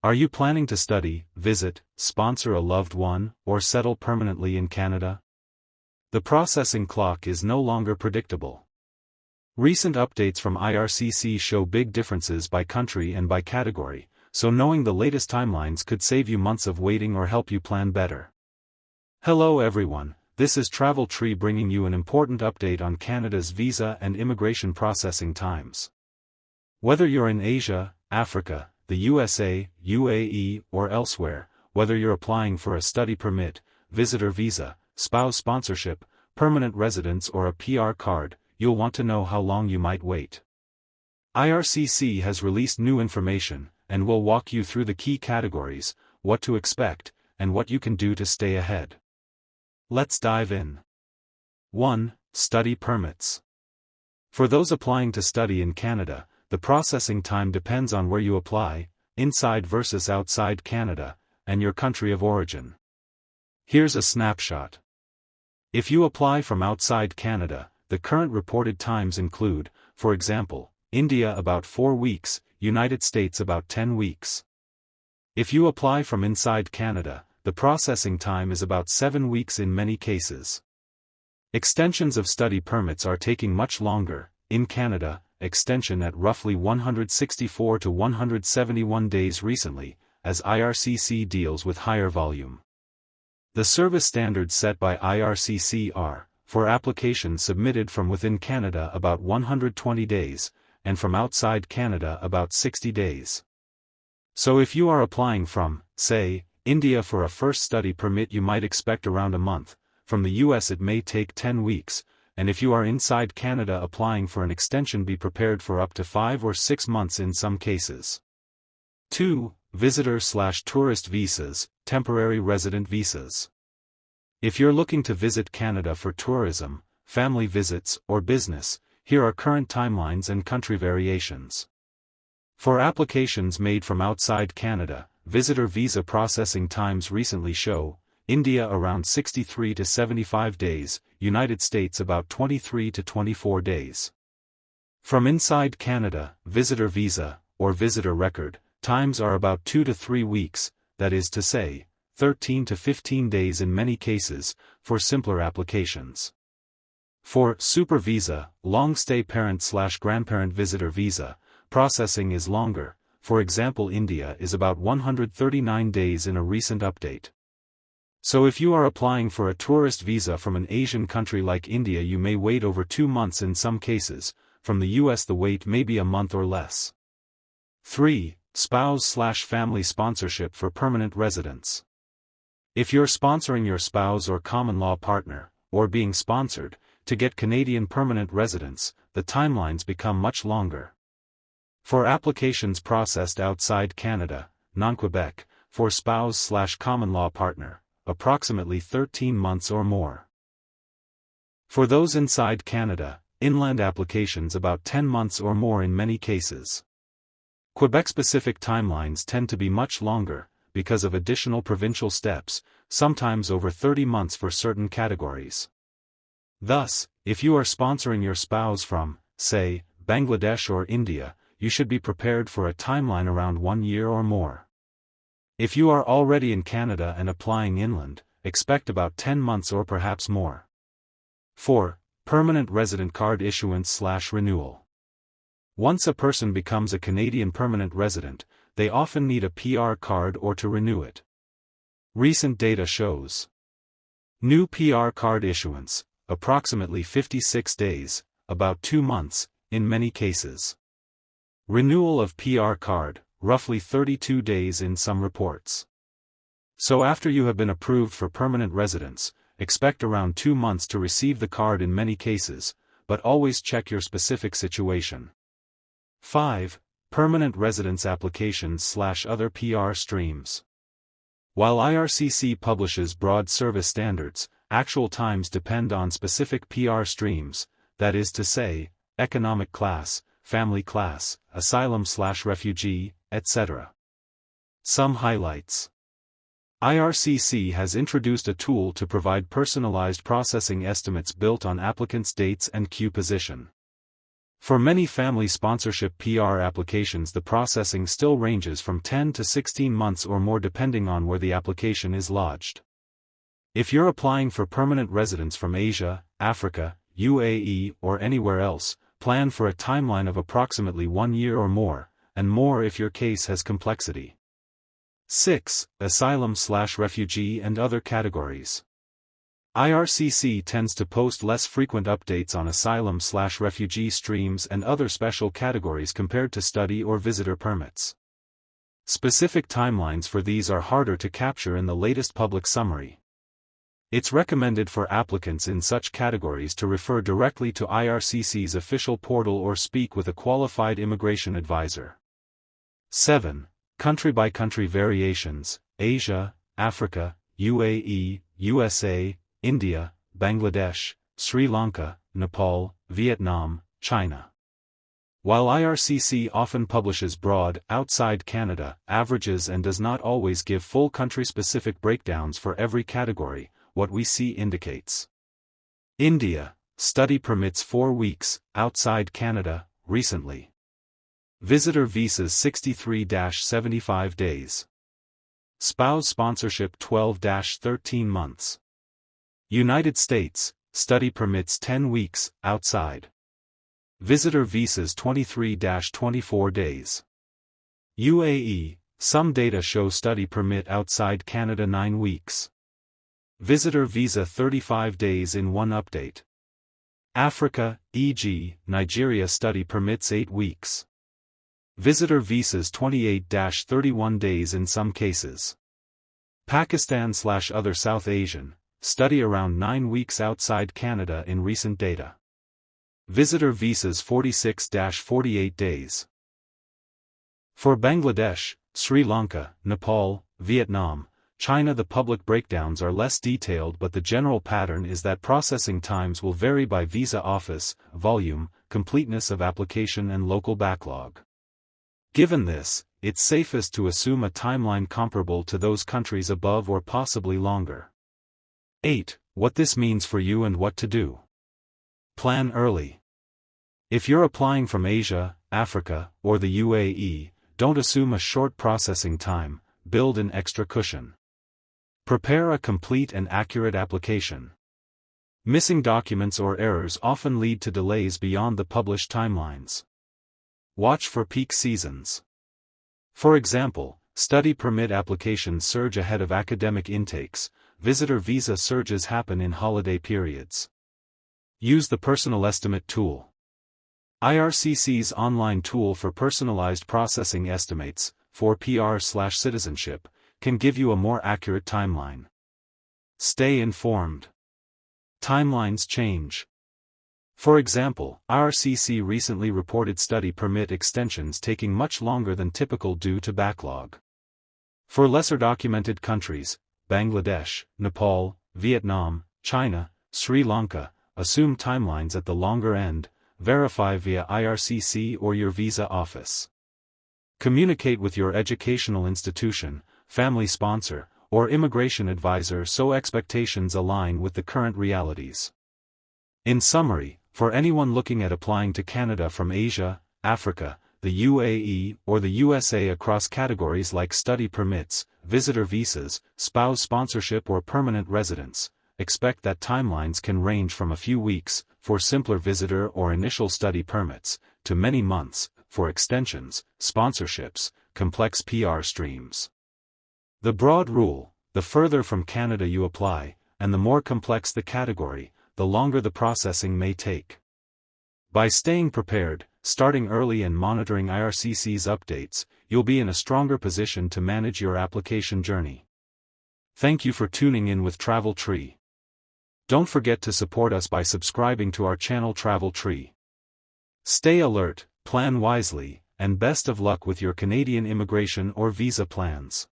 Are you planning to study, visit, sponsor a loved one, or settle permanently in Canada? The processing clock is no longer predictable. Recent updates from IRCC show big differences by country and by category, so knowing the latest timelines could save you months of waiting or help you plan better. Hello everyone, this is Travel Tree bringing you an important update on Canada's visa and immigration processing times. Whether you're in Asia, Africa, the USA, UAE, or elsewhere, whether you're applying for a study permit, visitor visa, spouse sponsorship, permanent residence or a PR card, you'll want to know how long you might wait. IRCC has released new information, and we'll walk you through the key categories, what to expect, and what you can do to stay ahead. Let's dive in. 1. Study permits. For those applying to study in Canada, the processing time depends on where you apply, inside versus outside Canada, and your country of origin. Here's a snapshot. If you apply from outside Canada, the current reported times include, for example, India about 4 weeks, United States about 10 weeks. If you apply from inside Canada, the processing time is about 7 weeks in many cases. Extensions of study permits are taking much longer. In Canada, extension at roughly 164 to 171 days recently, as IRCC deals with higher volume. The service standards set by IRCC are, for applications submitted from within Canada about 120 days, and from outside Canada about 60 days. So if you are applying from, say, India for a first study permit you might expect around a month, from the US it may take 10 weeks, and if you are inside Canada applying for an extension be prepared for up to 5 or 6 months in some cases. 2. Visitor/tourist visas, temporary resident visas. If you're looking to visit Canada for tourism, family visits, or business, here are current timelines and country variations. For applications made from outside Canada, visitor visa processing times recently show, India around 63 to 75 days, United States about 23 to 24 days. From inside Canada, visitor visa, or visitor record, times are about 2 to 3 weeks, that is to say, 13 to 15 days in many cases, for simpler applications. For super visa, long-stay parent/grandparent visitor visa, processing is longer, for example India is about 139 days in a recent update. So if you are applying for a tourist visa from an Asian country like India you may wait over 2 months in some cases, from the US the wait may be a month or less. 3. Spouse/family sponsorship for permanent residence. If you're sponsoring your spouse or common-law partner, or being sponsored, to get Canadian permanent residence, the timelines become much longer. For applications processed outside Canada, non-Quebec, for spouse/common-law partner, approximately 13 months or more. For those inside Canada, inland applications about 10 months or more in many cases. Quebec-specific timelines tend to be much longer, because of additional provincial steps, sometimes over 30 months for certain categories. Thus, if you are sponsoring your spouse from, say, Bangladesh or India, you should be prepared for a timeline around 1 year or more. If you are already in Canada and applying inland, expect about 10 months or perhaps more. 4. Permanent resident card issuance/renewal. Once a person becomes a Canadian permanent resident, they often need a PR card or to renew it. Recent data shows new PR card issuance, approximately 56 days, about 2 months, in many cases. Renewal of PR card, roughly 32 days in some reports. So after you have been approved for permanent residence, expect around 2 months to receive the card in many cases, but always check your specific situation. 5. Permanent residence applications/other PR streams. While IRCC publishes broad service standards, actual times depend on specific PR streams, that is to say, economic class, family class, asylum/refugee, etc. Some highlights. IRCC has introduced a tool to provide personalized processing estimates built on applicants' dates and queue position. For many family sponsorship PR applications, the processing still ranges from 10 to 16 months or more depending on where the application is lodged. If you're applying for permanent residence from Asia, Africa, UAE, or anywhere else, plan for a timeline of approximately 1 year or more, and more if your case has complexity. 6. Asylum/refugee and other categories. IRCC tends to post less frequent updates on asylum/refugee streams and other special categories compared to study or visitor permits. Specific timelines for these are harder to capture in the latest public summary. It's recommended for applicants in such categories to refer directly to IRCC's official portal or speak with a qualified immigration advisor. 7. Country-by-country variations: Asia, Africa, UAE, USA, India, Bangladesh, Sri Lanka, Nepal, Vietnam, China. While IRCC often publishes broad, outside Canada, averages and does not always give full country-specific breakdowns for every category, what we see indicates. India, study permits 4 weeks, outside Canada, recently. Visitor visas 63-75 days. Spouse sponsorship 12-13 months. United States, study permits 10 weeks, outside. Visitor visas 23-24 days. UAE, some data show study permit outside Canada 9 weeks. Visitor visa 35 days in one update. Africa, e.g., Nigeria study permits 8 weeks. Visitor visas 28-31 days in some cases. Pakistan/other South Asian, study around 9 weeks outside Canada in recent data. Visitor visas 46-48 days. For Bangladesh, Sri Lanka, Nepal, Vietnam, China, the public breakdowns are less detailed, but the general pattern is that processing times will vary by visa office, volume, completeness of application and local backlog. Given this, it's safest to assume a timeline comparable to those countries above or possibly longer. 8. What this means for you and what to do. Plan early. If you're applying from Asia, Africa, or the UAE, don't assume a short processing time, build an extra cushion. Prepare a complete and accurate application. Missing documents or errors often lead to delays beyond the published timelines. Watch for peak seasons. For example, study permit applications surge ahead of academic intakes, visitor visa surges happen in holiday periods. Use the Personal Estimate tool. IRCC's online tool for personalized processing estimates, for PR/citizenship, can give you a more accurate timeline. Stay informed. Timelines change. For example, IRCC recently reported study permit extensions taking much longer than typical due to backlog. For lesser documented countries, Bangladesh, Nepal, Vietnam, China, Sri Lanka, assume timelines at the longer end, verify via IRCC or your visa office. Communicate with your educational institution, family sponsor, or immigration advisor so expectations align with the current realities. In summary, for anyone looking at applying to Canada from Asia, Africa, the UAE, or the USA across categories like study permits, visitor visas, spouse sponsorship or permanent residence, expect that timelines can range from a few weeks, for simpler visitor or initial study permits, to many months, for extensions, sponsorships, complex PR streams. The broad rule: the further from Canada you apply, and the more complex the category, the longer the processing may take. By staying prepared, starting early and monitoring IRCC's updates, you'll be in a stronger position to manage your application journey. Thank you for tuning in with Travel Tree. Don't forget to support us by subscribing to our channel Travel Tree. Stay alert, plan wisely, and best of luck with your Canadian immigration or visa plans.